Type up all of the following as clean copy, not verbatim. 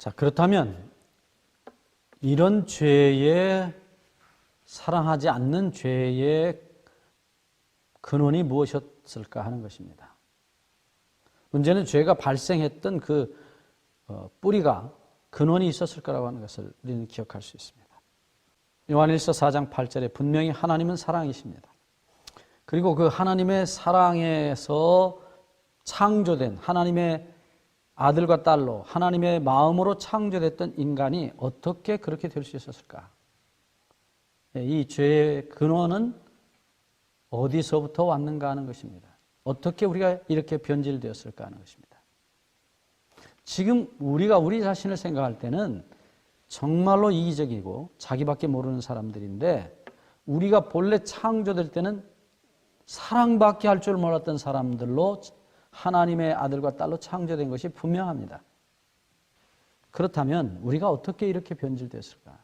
자, 그렇다면 이런 죄에 사랑하지 않는 죄의 근원이 무엇이었을까 하는 것입니다. 문제는 죄가 발생했던 그 뿌리가 근원이 있었을 거라고 하는 것을 우리는 기억할 수 있습니다. 요한일서 4장 8절에 분명히 하나님은 사랑이십니다. 그리고 그 하나님의 사랑에서 창조된 하나님의 아들과 딸로 하나님의 마음으로 창조됐던 인간이 어떻게 그렇게 될 수 있었을까? 이 죄의 근원은 어디서부터 왔는가 하는 것입니다. 어떻게 우리가 이렇게 변질되었을까 하는 것입니다. 지금 우리가 우리 자신을 생각할 때는 정말로 이기적이고 자기밖에 모르는 사람들인데, 우리가 본래 창조될 때는 사랑밖에 할 줄 몰랐던 사람들로 하나님의 아들과 딸로 창조된 것이 분명합니다. 그렇다면 우리가 어떻게 이렇게 변질됐을까?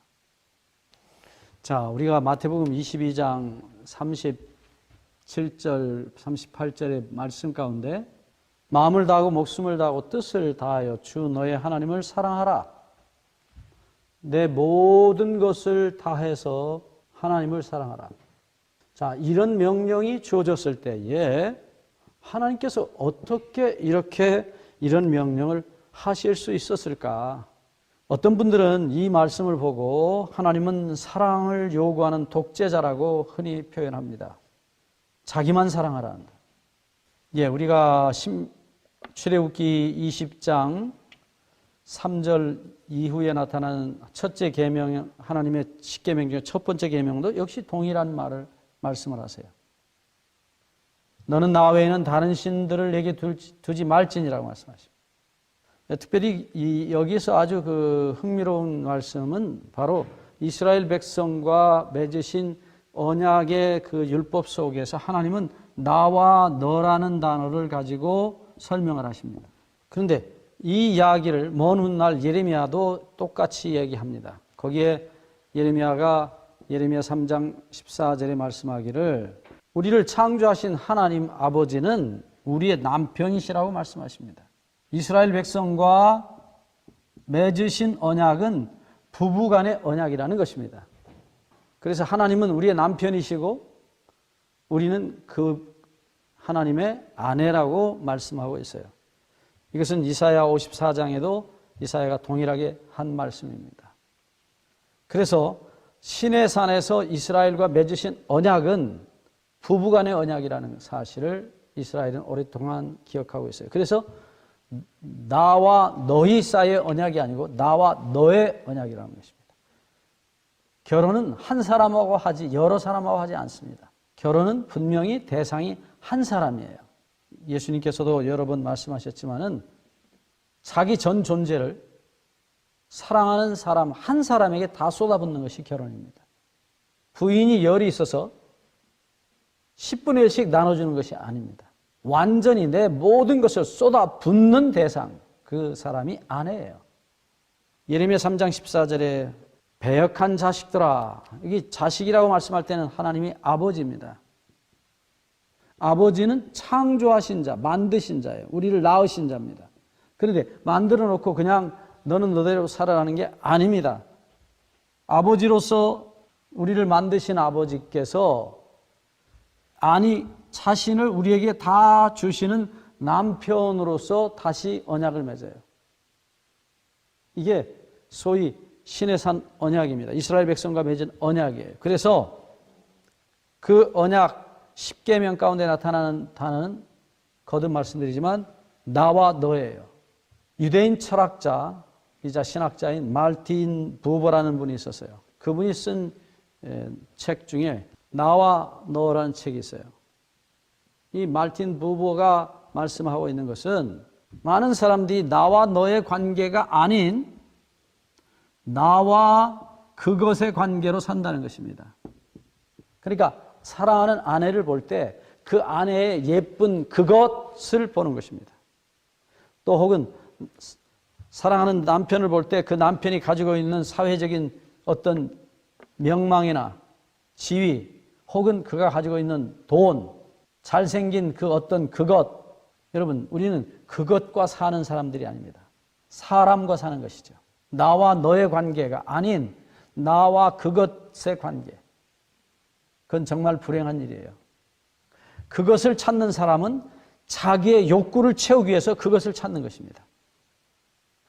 자, 우리가 마태복음 22장 37절, 38절의 말씀 가운데 마음을 다하고 목숨을 다하고 뜻을 다하여 주 너의 하나님을 사랑하라. 내 모든 것을 다해서 하나님을 사랑하라. 자, 이런 명령이 주어졌을 때에 하나님께서 어떻게 이런 명령을 하실 수 있었을까? 어떤 분들은 이 말씀을 보고 하나님은 사랑을 요구하는 독재자라고 흔히 표현합니다. 자기만 사랑하라는다. 우리가 출애굽기 20장 3절 이후에 나타나는 첫째 계명, 하나님의 10계명 중에 첫 번째 계명도 역시 동일한 말씀을 하세요. 너는 나 외에는 다른 신들을 내게 두지 말지니라고 말씀하십니다. 특별히 여기서 아주 흥미로운 말씀은 바로 이스라엘 백성과 맺으신 언약의 율법 속에서 하나님은 나와 너라는 단어를 가지고 설명을 하십니다. 그런데 이 이야기를 먼 훗날 예레미야도 똑같이 얘기합니다. 거기에 예레미야 3장 14절에 말씀하기를 우리를 창조하신 하나님 아버지는 우리의 남편이시라고 말씀하십니다. 이스라엘 백성과 맺으신 언약은 부부간의 언약이라는 것입니다. 그래서 하나님은 우리의 남편이시고 우리는 그 하나님의 아내라고 말씀하고 있어요. 이것은 이사야 54장에도 이사야가 동일하게 한 말씀입니다. 그래서 시내산에서 이스라엘과 맺으신 언약은 부부간의 언약이라는 사실을 이스라엘은 오랫동안 기억하고 있어요. 그래서 나와 너희 사이의 언약이 아니고 나와 너의 언약이라는 것입니다. 결혼은 한 사람하고 하지 여러 사람하고 하지 않습니다. 결혼은 분명히 대상이 한 사람이에요. 예수님께서도 여러 번 말씀하셨지만은 자기 전 존재를 사랑하는 사람 한 사람에게 다 쏟아붓는 것이 결혼입니다. 부인이 열이 있어서 10분의 1씩 나눠주는 것이 아닙니다. 완전히 내 모든 것을 쏟아붓는 대상, 그 사람이 아내예요. 예레미야 3장 14절에 배역한 자식들아, 여기 자식이라고 말씀할 때는 하나님이 아버지입니다. 아버지는 창조하신 자, 만드신 자예요. 우리를 낳으신 자입니다. 그런데 만들어 놓고 그냥 너는 너대로 살아가는 게 아닙니다. 아버지로서 우리를 만드신 아버지께서 자신을 우리에게 다 주시는 남편으로서 다시 언약을 맺어요. 이게 소위 시내산 언약입니다. 이스라엘 백성과 맺은 언약이에요. 그래서 그 언약 10계명 가운데 나타나는 단어는 거듭 말씀드리지만 나와 너예요. 유대인 철학자이자 신학자인 말틴 부버라는 분이 있었어요. 그분이 쓴 책 중에 나와 너라는 책이 있어요. 이 말틴 부버가 말씀하고 있는 것은 많은 사람들이 나와 너의 관계가 아닌 나와 그것의 관계로 산다는 것입니다. 그러니까 사랑하는 아내를 볼 때 그 아내의 예쁜 그것을 보는 것입니다. 또 혹은 사랑하는 남편을 볼 때 그 남편이 가지고 있는 사회적인 어떤 명망이나 지위, 혹은 그가 가지고 있는 돈, 잘생긴 그 어떤 그것. 여러분, 우리는 그것과 사는 사람들이 아닙니다. 사람과 사는 것이죠. 나와 너의 관계가 아닌 나와 그것의 관계. 그건 정말 불행한 일이에요. 그것을 찾는 사람은 자기의 욕구를 채우기 위해서 그것을 찾는 것입니다.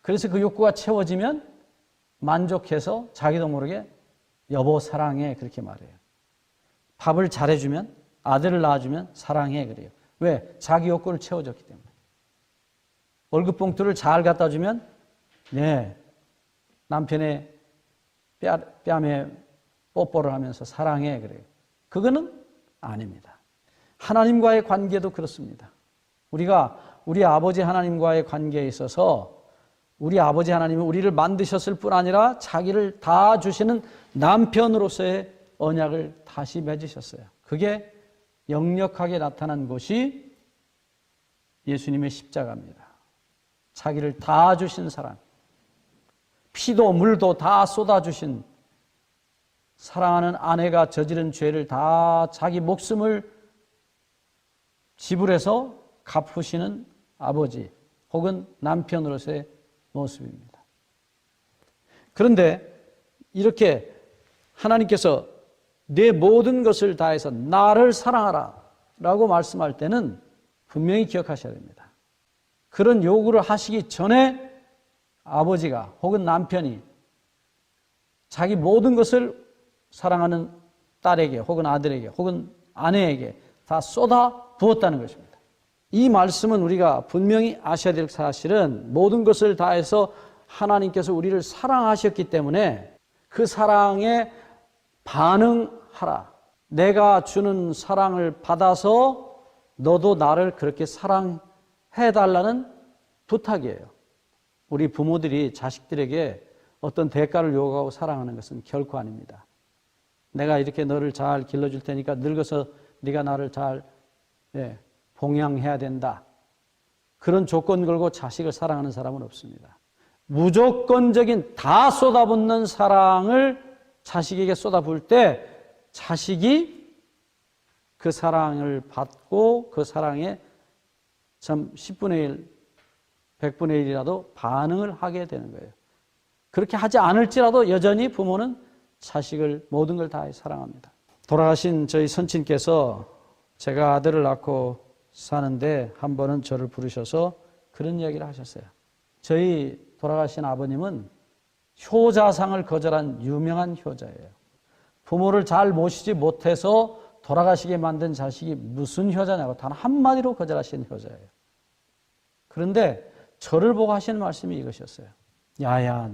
그래서 그 욕구가 채워지면 만족해서 자기도 모르게 여보 사랑해 그렇게 말해요. 밥을 잘해주면, 아들을 낳아주면 사랑해 그래요. 왜? 자기 욕구를 채워줬기 때문에. 월급 봉투를 잘 갖다 주면 네, 남편의 뺨에 뽀뽀를 하면서 사랑해 그래요. 그거는 아닙니다. 하나님과의 관계도 그렇습니다. 우리가 우리 아버지 하나님과의 관계에 있어서 우리 아버지 하나님은 우리를 만드셨을 뿐 아니라 자기를 다 주시는 남편으로서의 언약을 다시 맺으셨어요. 그게 역력하게 나타난 것이 예수님의 십자가입니다. 자기를 다 주신 사랑, 피도 물도 다 쏟아주신 사랑하는 아내가 저지른 죄를 다 자기 목숨을 지불해서 갚으시는 아버지 혹은 남편으로서의 모습입니다. 그런데 이렇게 하나님께서 내 모든 것을 다해서 나를 사랑하라 라고 말씀할 때는 분명히 기억하셔야 됩니다. 그런 요구를 하시기 전에 아버지가 혹은 남편이 자기 모든 것을 사랑하는 딸에게 혹은 아들에게 혹은 아내에게 다 쏟아 부었다는 것입니다. 이 말씀은 우리가 분명히 아셔야 될 사실은 모든 것을 다해서 하나님께서 우리를 사랑하셨기 때문에 그 사랑에 반응하라. 내가 주는 사랑을 받아서 너도 나를 그렇게 사랑해달라는 부탁이에요. 우리 부모들이 자식들에게 어떤 대가를 요구하고 사랑하는 것은 결코 아닙니다. 내가 이렇게 너를 잘 길러줄 테니까 늙어서 네가 나를 잘 봉양해야 된다. 그런 조건 걸고 자식을 사랑하는 사람은 없습니다. 무조건적인 다 쏟아붓는 사랑을 자식에게 쏟아부을 때 자식이 그 사랑을 받고 그 사랑에 좀 10분의 1, 100분의 1이라도 반응을 하게 되는 거예요. 그렇게 하지 않을지라도 여전히 부모는 자식을 모든 걸 다해 사랑합니다. 돌아가신 저희 선친께서 제가 아들을 낳고 사는데 한 번은 저를 부르셔서 그런 이야기를 하셨어요. 저희 돌아가신 아버님은 효자상을 거절한 유명한 효자예요. 부모를 잘 모시지 못해서 돌아가시게 만든 자식이 무슨 효자냐고 단 한마디로 거절하신 효자예요. 그런데 저를 보고 하시는 말씀이 이것이었어요. 야야,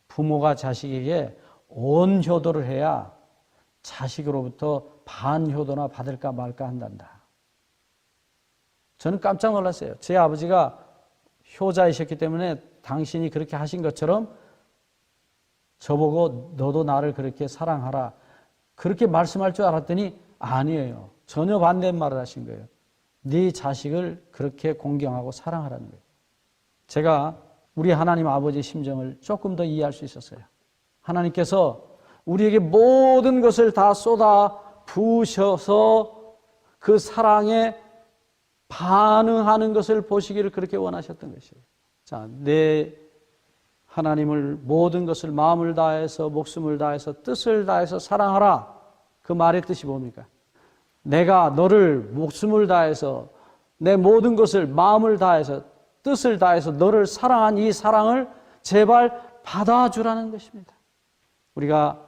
부모가 자식에게 온 효도를 해야 자식으로부터 반 효도나 받을까 말까 한단다. 저는 깜짝 놀랐어요. 제 아버지가 효자이셨기 때문에 당신이 그렇게 하신 것처럼 저보고 너도 나를 그렇게 사랑하라 그렇게 말씀할 줄 알았더니 아니에요. 전혀 반대 말을 하신 거예요. 네 자식을 그렇게 공경하고 사랑하라는 거예요. 제가 우리 하나님 아버지의 심정을 조금 더 이해할 수 있었어요. 하나님께서 우리에게 모든 것을 다 쏟아 부으셔서 그 사랑에 반응하는 것을 보시기를 그렇게 원하셨던 것이에요. 자, 내 하나님을 모든 것을 마음을 다해서 목숨을 다해서 뜻을 다해서 사랑하라. 그 말의 뜻이 뭡니까? 내가 너를 목숨을 다해서 내 모든 것을 마음을 다해서 뜻을 다해서 너를 사랑한 이 사랑을 제발 받아주라는 것입니다. 우리가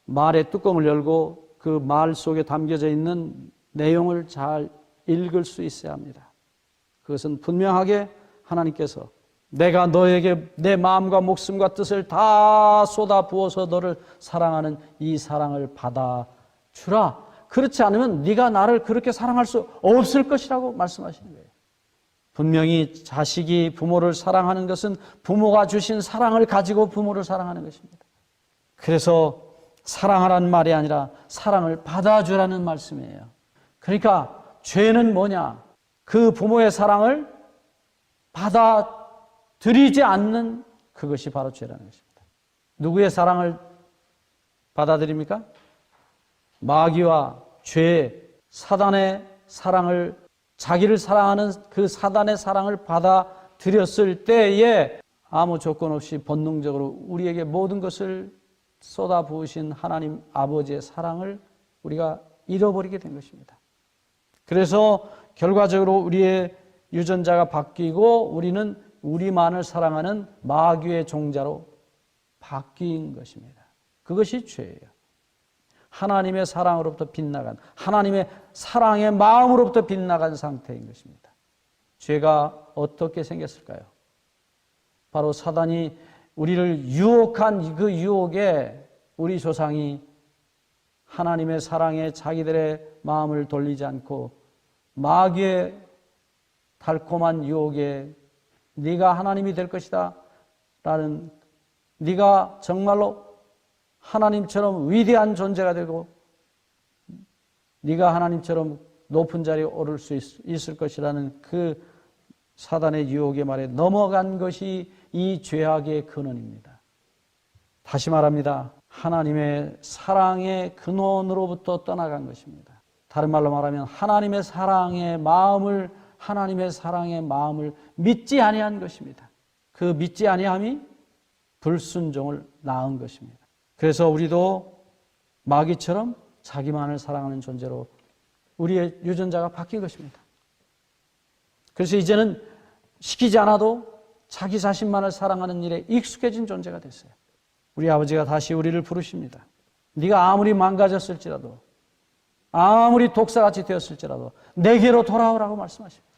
말의 뚜껑을 열고 그 말 속에 담겨져 있는 내용을 잘 읽을 수 있어야 합니다. 그것은 분명하게 하나님께서 내가 너에게 내 마음과 목숨과 뜻을 다 쏟아 부어서 너를 사랑하는 이 사랑을 받아주라. 그렇지 않으면 네가 나를 그렇게 사랑할 수 없을 것이라고 말씀하시는 거예요. 분명히 자식이 부모를 사랑하는 것은 부모가 주신 사랑을 가지고 부모를 사랑하는 것입니다. 그래서 사랑하라는 말이 아니라 사랑을 받아주라는 말씀이에요. 그러니까 죄는 뭐냐? 그 부모의 사랑을 받아들이지 않는 그것이 바로 죄라는 것입니다. 누구의 사랑을 받아들입니까? 마귀와 죄, 사단의 사랑을 자기를 사랑하는 그 사단의 사랑을 받아들였을 때에 아무 조건 없이 본능적으로 우리에게 모든 것을 쏟아 부으신 하나님 아버지의 사랑을 우리가 잃어버리게 된 것입니다. 그래서 결과적으로 우리의 유전자가 바뀌고 우리는 우리만을 사랑하는 마귀의 종자로 바뀐 것입니다. 그것이 죄예요. 하나님의 사랑으로부터 빗나간, 하나님의 사랑의 마음으로부터 빗나간 상태인 것입니다. 죄가 어떻게 생겼을까요? 바로 사단이 우리를 유혹한 그 유혹에 우리 조상이 하나님의 사랑에 자기들의 마음을 돌리지 않고 마귀의 달콤한 유혹에 네가 하나님이 될 것이다 라는, 네가 정말로 하나님처럼 위대한 존재가 되고 네가 하나님처럼 높은 자리에 오를 수 있을 것이라는 그 사단의 유혹의 말에 넘어간 것이 이 죄악의 근원입니다. 다시 말합니다. 하나님의 사랑의 근원으로부터 떠나간 것입니다. 다른 말로 말하면 하나님의 사랑의 마음을 믿지 아니한 것입니다. 그 믿지 아니함이 불순종을 낳은 것입니다. 그래서 우리도 마귀처럼 자기만을 사랑하는 존재로 우리의 유전자가 바뀐 것입니다. 그래서 이제는 시키지 않아도 자기 자신만을 사랑하는 일에 익숙해진 존재가 됐어요. 우리 아버지가 다시 우리를 부르십니다. 네가 아무리 망가졌을지라도, 아무리 독사같이 되었을지라도 내게로 돌아오라고 말씀하십니다.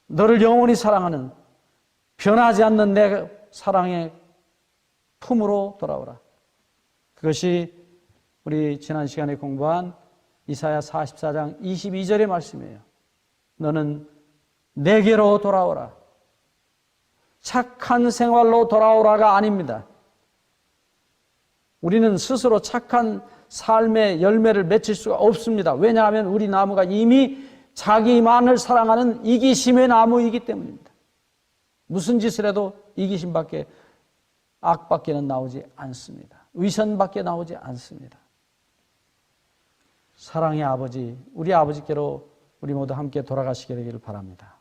너를 영원히 사랑하는 변하지 않는 내 사랑의 품으로 돌아오라. 그것이 우리 지난 시간에 공부한 이사야 44장 22절의 말씀이에요. 너는 내게로 돌아오라. 착한 생활로 돌아오라가 아닙니다. 우리는 스스로 착한 삶의 열매를 맺힐 수가 없습니다. 왜냐하면 우리 나무가 이미 자기만을 사랑하는 이기심의 나무이기 때문입니다. 무슨 짓을 해도 이기심밖에, 악밖에는 나오지 않습니다. 위선밖에 나오지 않습니다. 사랑의 아버지, 우리 아버지께로 우리 모두 함께 돌아가시게 되기를 바랍니다.